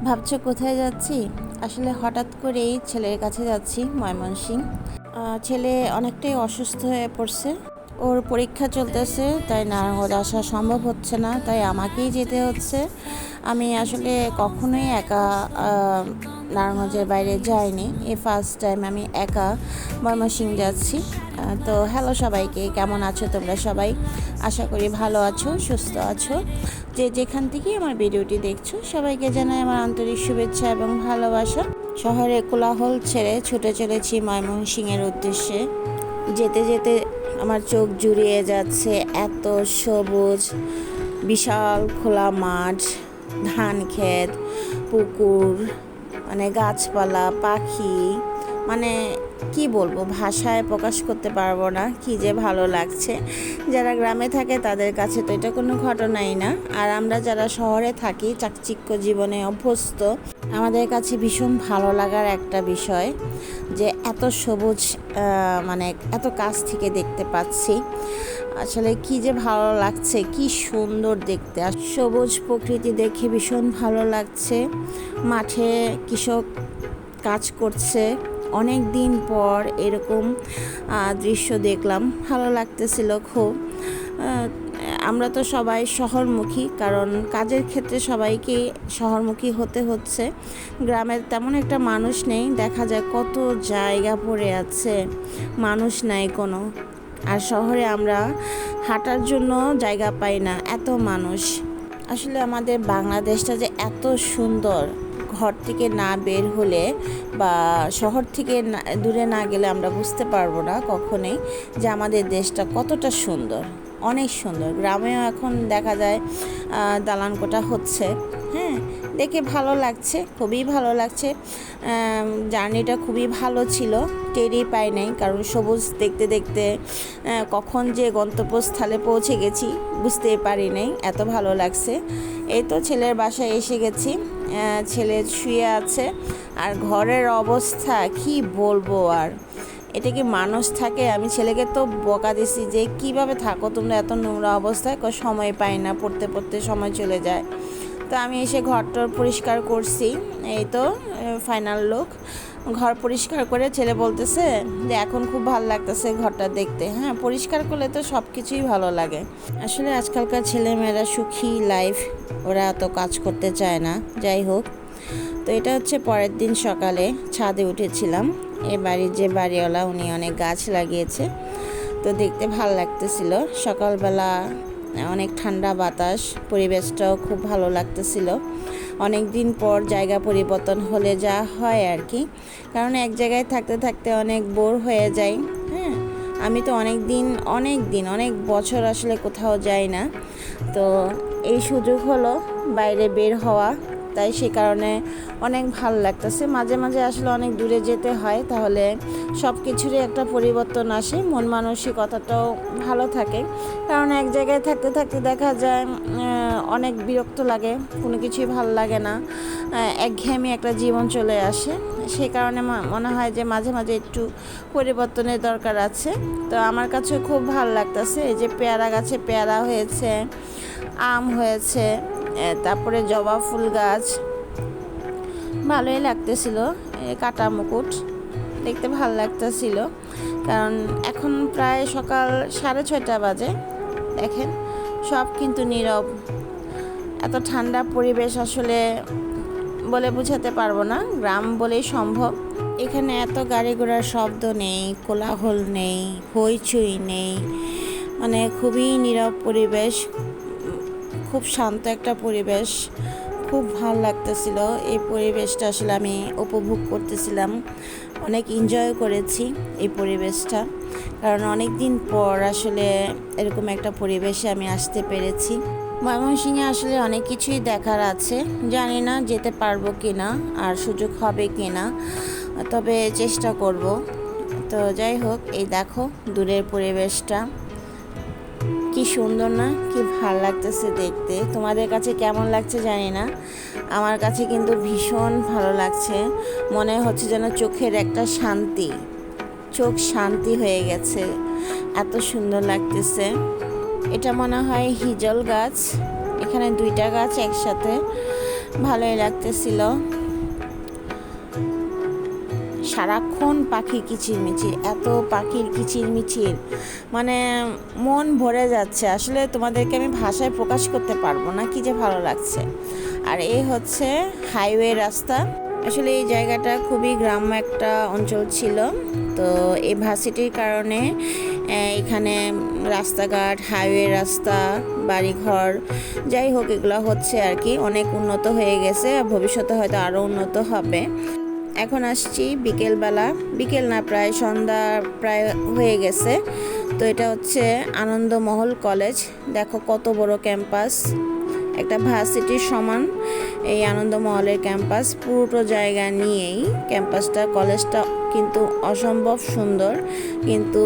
ভাবছো কোথায় যাচ্ছি? আসলে হঠাৎ করেই ছেলের কাছে যাচ্ছি, ময়মনসিংহ। ছেলে অনেকটাই অসুস্থ হয়ে পড়ছে। ওর পরীক্ষা চলতেছে, তাই নারায়ণগঞ্জ আসা সম্ভব হচ্ছে না, তাই আমাকেই যেতে হচ্ছে। আমি আসলে কখনোই একা নারায়ণগঞ্জের বাইরে যাইনি। এই ফার্স্ট টাইম আমি একা ময়মনসিংহ যাচ্ছি। তো হ্যালো সবাইকে, কেমন আছো তোমরা সবাই? আশা করি ভালো আছো, সুস্থ আছো। যে যেখান থেকে আমার ভিডিওটি দেখছো সবাইকে জানাই আমার আন্তরিক শুভেচ্ছা এবং ভালোবাসা। শহরে কোলাহল ছেড়ে ছুটে চলেছি ময়মনসিংহের উদ্দেশ্যে। যেতে যেতে আমার চোখ জুড়িয়ে যাচ্ছে, এত সবুজ, বিশাল খোলা মাঠ, ধান ক্ষেত, পুকুর, মানে গাছপালা, পাখি, মানে কি বলবো, ভাষায় প্রকাশ করতে পারবো না কি যে ভালো লাগছে। যারা গ্রামে থাকে তাদের কাছে তো এটা কোনো ঘটনাই না, আর আমরা যারা শহরে থাকি, চাকচিক্য জীবনে অভ্যস্ত, আমাদের কাছে ভীষণ ভালো লাগার একটা বিষয় যে এত সবুজ, মানে এত কাছ থেকে দেখতে পাচ্ছি। আসলে কি যে ভালো লাগছে, কি সুন্দর দেখতে। আর সবুজ প্রকৃতি দেখে ভীষণ ভালো লাগছে। মাঠে কৃষক কাজ করছে, অনেক দিন পর এরকম দৃশ্য দেখলাম, ভালো লাগতেছিল খুব। আমরা তো সবাই শহরমুখী, কারণ কাজের ক্ষেত্রে সবাইকে শহরমুখী হতে হচ্ছে। গ্রামের তেমন একটা মানুষ নেই, দেখা যায় কত জায়গা পড়ে আছে, মানুষ নাই কোনো। আর শহরে আমরা হাঁটার জন্য জায়গা পাই না, এত মানুষ। আসলে আমাদের বাংলাদেশটা যে এত সুন্দর, ঘর থেকে না বের হলে বা শহর থেকে দূরে না গেলে আমরা বুঝতে পারবো না কখনোই যে আমাদের দেশটা কতটা সুন্দর, অনেক সুন্দর। গ্রামেও এখন দেখা যায় দালান কোঠা হচ্ছে, হ্যাঁ, দেখে ভালো লাগছে, খুবই ভালো লাগছে। জার্নিটা খুবই ভালো ছিল, টেরই পাই নাই, কারণ সবুজ দেখতে দেখতে কখন যে গন্তব্যস্থলে পৌঁছে গেছি বুঝতেই পারি নাই, এত ভালো লাগছে। এই তো ছেলের বাসায় এসে গেছি, ছেলে শুয়ে আছে। আর ঘরের অবস্থা কি বলবো, আর এটা কি মানুষ থাকে? আমি ছেলেকে তো বকা দিছি যে কিভাবে থাকো তোমরা এত নোংরা অবস্থায়, সময় পাই না, পড়তে পড়তে সময় চলে যায়। তো আমি এসে ঘরটর পরিষ্কার করছি, এই তো ফাইনাল লুক। ঘর পরিষ্কার করে ছেলে বলতেছে যে এখন খুব ভালো লাগতেছে ঘরটা দেখতে। হ্যাঁ, পরিষ্কার করলে তো সব কিছুই ভালো লাগে। আসলে আজকালকার ছেলেমেয়েরা সুখী লাইফ, ওরা এত কাজ করতে চায় না। যাই হোক, তো এটা হচ্ছে পরের দিন সকালে ছাদে উঠেছিলাম। এ বাড়ির যে বাড়িওয়ালা, উনি অনেক গাছ লাগিয়েছে, তো দেখতে ভালো লাগতেছিল। সকালবেলা অনেক ঠান্ডা বাতাস, পরিবেশটাও খুব ভালো লাগতেছিল। অনেক দিন পর জায়গা পরিবর্তন হলে যা হয় আর কি, কারণ এক জায়গায় থাকতে থাকতে অনেক বোর হয়ে যাই। হ্যাঁ, আমি তো অনেক বছর আসলে কোথাও যাই না, তো এই সুযোগ হলো বাইরে বের হওয়া, তাই সে কারণে অনেক ভালো লাগতেছে। মাঝে মাঝে আসলে অনেক দূরে যেতে হয়, তাহলে সব কিছুরই একটা পরিবর্তন আসে, মন মানসিকতাটাও ভালো থাকে। কারণ এক জায়গায় থাকতে থাকতে দেখা যায় অনেক বিরক্ত লাগে, কোনো কিছুই ভালো লাগে না, একঘেয়েমি একটা জীবন চলে আসে। সেই কারণে মনে হয় যে মাঝে মাঝে একটু পরিবর্তনের দরকার আছে। তো আমার কাছে খুব ভালো লাগতেছে। এই যে পেয়ারা গাছে পেয়ারা হয়েছে, আম হয়েছে, তারপরে জবা ফুল গাছ, ভালোই লাগতেছিল। কাটা মুকুট দেখতে ভালো লাগতেছিল, কারণ এখন প্রায় সকাল 6:30 বাজে। দেখেন, সব কিন্তু নীরব। এত ঠান্ডা পরিবেশ আসলে বলে বোঝাতে পারবো না, গ্রাম বলেই সম্ভব। এখানে এত গাড়ি ঘোড়ার শব্দ নেই, কোলাহল নেই, হইচই নেই, মানে খুবই নীরব পরিবেশ, খুব শান্ত একটা পরিবেশ। খুব ভালো লাগতেছিল এই পরিবেশটা, আসলে আমি উপভোগ করতেছিলাম, অনেক এনজয় করেছি এই পরিবেশটা, কারণ অনেক দিন পর আসলে এরকম একটা পরিবেশে আমি আসতে পেরেছি। ময়মনসিংহে আসলে অনেক কিছুই দেখার আছে, জানি না যেতে পারবো কি না আর সুযোগ হবে কি না, তবে চেষ্টা করব। তো যাই হোক, এই দেখো দূরের পরিবেশটা কি সুন্দর না, কি ভালো লাগতেছে দেখতে। তোমাদের কাছে কেমন লাগছে জানি না, আমার কাছে কিন্তু ভীষণ ভালো লাগছে। মনে হচ্ছে যেন চোখের একটা শান্তি, চোখ শান্তি হয়ে গেছে, এত সুন্দর লাগতেছে। এটা মনে হয় হিজল গাছ, এখানে দুইটা গাছ একসাথে ভালোই লাগতেছিল। সারাক্ষণ পাখি কিচিরমিচির, এত পাখির কিচিরমিচির, মানে মন ভরে যাচ্ছে। আসলে তোমাদেরকে আমি ভাষায় প্রকাশ করতে পারবো না কি যে ভালো লাগছে। আর এই হচ্ছে হাইওয়ে রাস্তা। আসলে এই জায়গাটা খুবই গ্রাম্য একটা অঞ্চল ছিল, তো এই ভার্সিটির কারণে এখানে রাস্তাঘাট, হাইওয়ে রাস্তা, বাড়িঘর, যাই হোক এগুলো হচ্ছে আর কি, অনেক উন্নত হয়ে গেছে। ভবিষ্যতে হয়তো আরও উন্নত হবে। এখন আসছি বিকেলবেলা, বিকেল না প্রায় সন্ধ্যা প্রায় হয়ে গেছে। তো এটা হচ্ছে আনন্দমহল কলেজ। দেখো কত বড় ক্যাম্পাস, একটা ভার্সিটির সমান এই আনন্দমহলের ক্যাম্পাস। পুরোটো জায়গা নিয়েই ক্যাম্পাসটা, কলেজটা কিন্তু অসম্ভব সুন্দর, কিন্তু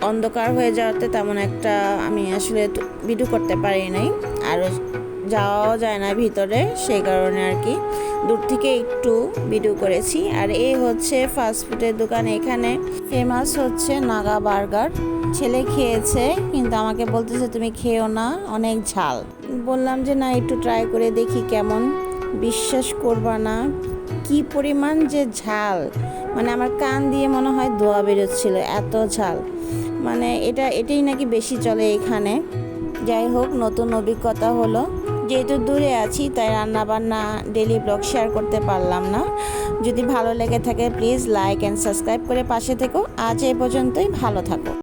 অন্ধকার হয়ে যাওয়াতে তেমন একটা আমি আসলে ভিডিও করতে পারি নাই, আর যাওয়াও যায় না ভিতরে, সেই কারণে আর কি দূর থেকে একটু ভিডিও করেছি। আর এই হচ্ছে ফাস্টফুডের দোকান। এখানে ফেমাস হচ্ছে নাগা বার্গার। ছেলে খেয়েছে কিন্তু আমাকে বলতেছে তুমি খেও না, অনেক ঝাল। বললাম যে না, একটু ট্রাই করে দেখি কেমন। বিশ্বাস করবা না কি পরিমাণ যে ঝাল, মানে আমার কান দিয়ে মনে হয় ধোঁয়া বেরোচ্ছিল, এত ঝাল। মানে এটাই নাকি বেশি চলে এখানে। যাই হোক, নতুন অভিজ্ঞতা হলো। যেহেতু দূরে আছি তাই রান্নাবান্না ডেলি ব্লগ শেয়ার করতে পারলাম না। যদি ভালো লেগে থাকে প্লিজ লাইক অ্যান্ড সাবস্ক্রাইব করে পাশে থেকো। আজ এই পর্যন্তই, ভালো থাকো।